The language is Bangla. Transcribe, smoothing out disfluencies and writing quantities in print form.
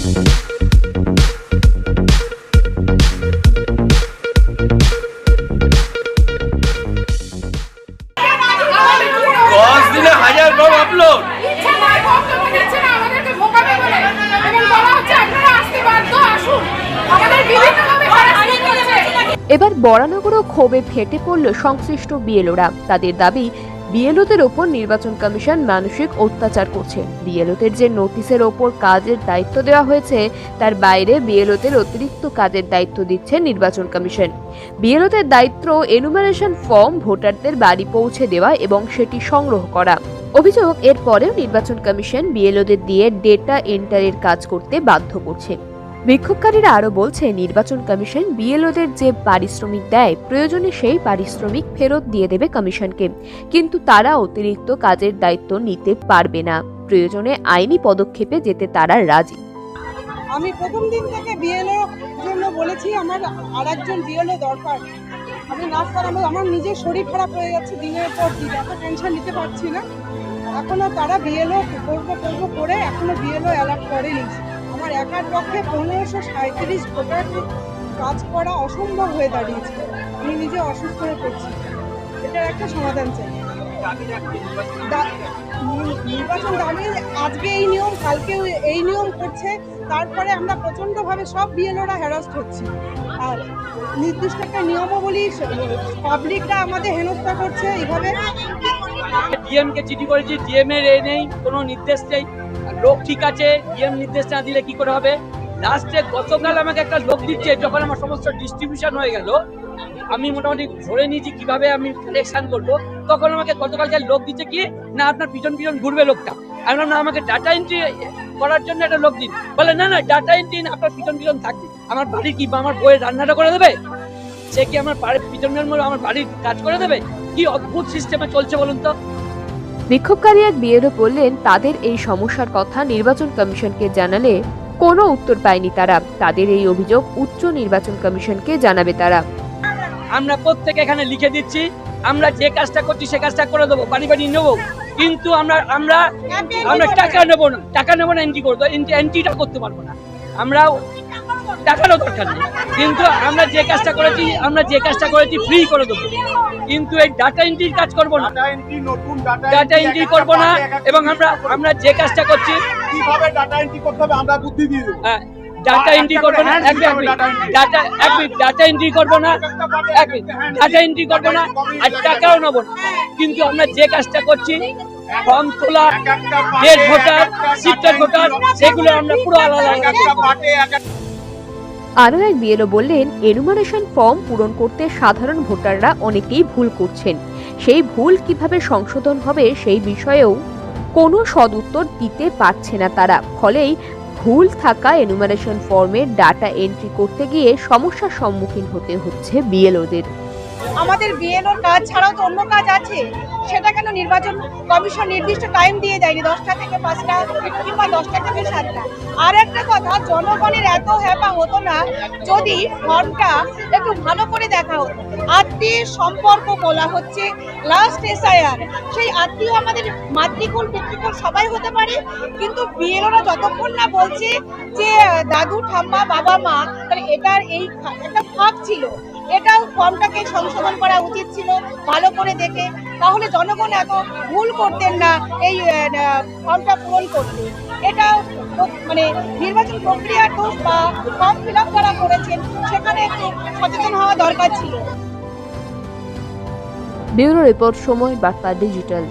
এবার বরানগরও ক্ষোভে ফেটে পড়ল সংশ্লিষ্ট বিএলওরা। তাদের দাবি, বিএলওদের ওপর নির্বাচন কমিশন মানসিক অত্যাচার করছে। বিএলওদের যে নোটিশের ওপর কাজের দায়িত্ব দেওয়া হয়েছে তার বাইরে বিএলওদের অতিরিক্ত কাজের দায়িত্ব দিচ্ছে নির্বাচন কমিশন। বিএলওদের দায়িত্ব এনুমারেশন ফর্ম ভোটারদের বাড়ি পৌঁছে দেওয়া এবং সেটি সংগ্রহ করা। অভিযোগ, এর পরেও নির্বাচন কমিশন বিএলওদের দিয়ে ডেটা এন্টারের কাজ করতে বাধ্য করছে। বিক্ষোভকারীরা আরো বলছে, নির্বাচন কমিশন বিএলওদের যে পারিশ্রমিক দেয় প্রয়োজনে সেই পারিশ্রমিক ফেরত দিয়ে দেবে কমিশনকে, কিন্তু তারা অতিরিক্ত কাজের দায়িত্ব নিতে পারবে না। প্রয়োজনে আইনি পদক্ষেপে যেতে তারা রাজি। আমি প্রথম দিন থেকে বিএলও জন্য বলেছি আমার আরেকজন বিএলও দরকার। আমি না স্যার, আমার নিজের শরীর খারাপ হয়ে যাচ্ছে, দিনের পর দিন এত টেনশন নিতে পারছি না। এখনো তারা বিএলও করবো করে এখনো বিএলও অ্যালার্ট করেনি। আমার একার পক্ষে 1537 ভোটারকে কাজ করা অসম্ভব হয়ে দাঁড়িয়েছে। আমি নিজে অসুস্থ হয়ে পড়ছি। এটার একটা সমাধান চাই। নির্বাচন দাবি আজকে এই নিয়ম, কালকে এই নিয়ম করছে, তারপরে আমরা প্রচণ্ডভাবে সব বিএলওরা হ্যারাস্ট হচ্ছি। আর নির্দিষ্ট একটা নিয়মও বলি, পাবলিকরা আমাদের হেনস্থা করছে এইভাবে। ডিএমকে চিঠি করেছি, ডিএম এর নেই, কোনো নির্দেশ নেই। লোক ঠিক আছে, ডিএম নির্দেশ না দিলে কি করে হবে? লাস্টে গতকাল আমাকে একটা লোক দিচ্ছে, যখন আমার সমস্ত ডিস্ট্রিবিউশন হয়ে গেল, আমি মোটামুটি ধরে নিয়েছি কিভাবে আমি কালেকশন করবো, তখন আমাকে গতকালকে লোক দিচ্ছে কি না আপনার পিছন ঘুরবে লোকটা। আমি বললাম না, আমাকে ডাটা এন্ট্রি করার জন্য একটা লোক দিন। বলে না না, ডাটা এন্ট্রি আপনার পিছন থাকবে। আমার বাড়ি কি আমার বইয়ের রান্নাটা করে দেবে? সে কি আমার পিছন আমার বাড়ির কাজ করে দেবে? কি অদ্ভুত সিস্টেমে চলছে বলুন তো। বিক্ষোভকারী এক বিএলও বললেন, তাদের এই সমস্যার কথা নির্বাচন কমিশনকে জানালে কোনো উত্তর পায়নি তারা। তাদের এই অভিযোগ উচ্চ নির্বাচন কমিশনকে জানাবে তারা। আমরা প্রত্যেকে এখানে লিখে দিচ্ছি, আমরা যে কাজটা করছি সে কাজটা করে দেবো, বাড়ি নেবো, কিন্তু আমরা টাকা নেবো না, এন্ট্রি করবো, এন্ট্রিটা করতে পারবো না। আমরা টাকারও দরকার নেই, কিন্তু আমরা যে কাজটা করেছি ফ্রি করে দেবো, কিন্তু এই ডাটা এন্ট্রির কাজ করবো না, ডাটা এন্ট্রি করবো না। এবং আমরা যে কাজটা করছি কিভাবে ডাটা এন্ট্রি করতে হবে আমরা বুদ্ধি দিয়ে দেবো। ডাটা এন্ট্রি করবো না, ডাটা এন্ট্রি করবো না, আর টাকাও নেবো না। কিন্তু আমরা যে কাজটা করছি, ফর্ম তোলা, ডেট ভোটার, সিক্রেট ভোটার, সেগুলো আমরা পুরো আলাদা। আরও এক বিএলও বললেন, এনুমারেশন ফর্ম পূরণ করতে সাধারণ ভোটাররা অনেকেই ভুল করছেন। সেই ভুল কিভাবে সংশোধন হবে সেই বিষয়েও কোনো সদুত্তর দিতে পারছে না তারা। ফলেই ভুল থাকা এনুমারেশন ফর্মের ডাটা এন্ট্রি করতে গিয়ে সমস্যার সম্মুখীন হতে হচ্ছে বিএলওদের। আমাদের বিএলওর কাজ ছাড়াও তো অন্য কাজ আছে, সেটা কেন নির্বাচন কমিশন নির্দিষ্ট টাইম দিয়ে যায়নি, 10টা থেকে 5টা কিংবা 10টা থেকে 7টা। আর একটা কথা, জনগণের এত হ্যাপা হতো না যদি ফর্মটা একটু ভালো করে দেখা হতো। আত্মীয় সম্পর্ক বলা হচ্ছে লাস্ট এসআইআর, সেই আত্মীয় আমাদের মাতৃকুল পিতৃকুল সবাই হতে পারে, কিন্তু বিএলওরা যতক্ষণ না বলছে যে দাদু ঠাম্মা বাবা মা, তাহলে এটার এই একটা ফাঁক ছিল। এটাও ফর্মটাকে সংশোধন করা উচিত ছিল ভালো করে দেখে, তাহলে জনগণ এত ভুল করতেন না এই ফর্মটা পূরণ করতে। এটা মানে নির্বাচন প্রক্রিয়ার দোষ বা ফর্ম ফিল আপ যারা করেছেন সেখানে একটু সচেতন হওয়া দরকার ছিল। ব্যুরো রিপোর্ট, সময় বার্তা ডিজিটাল।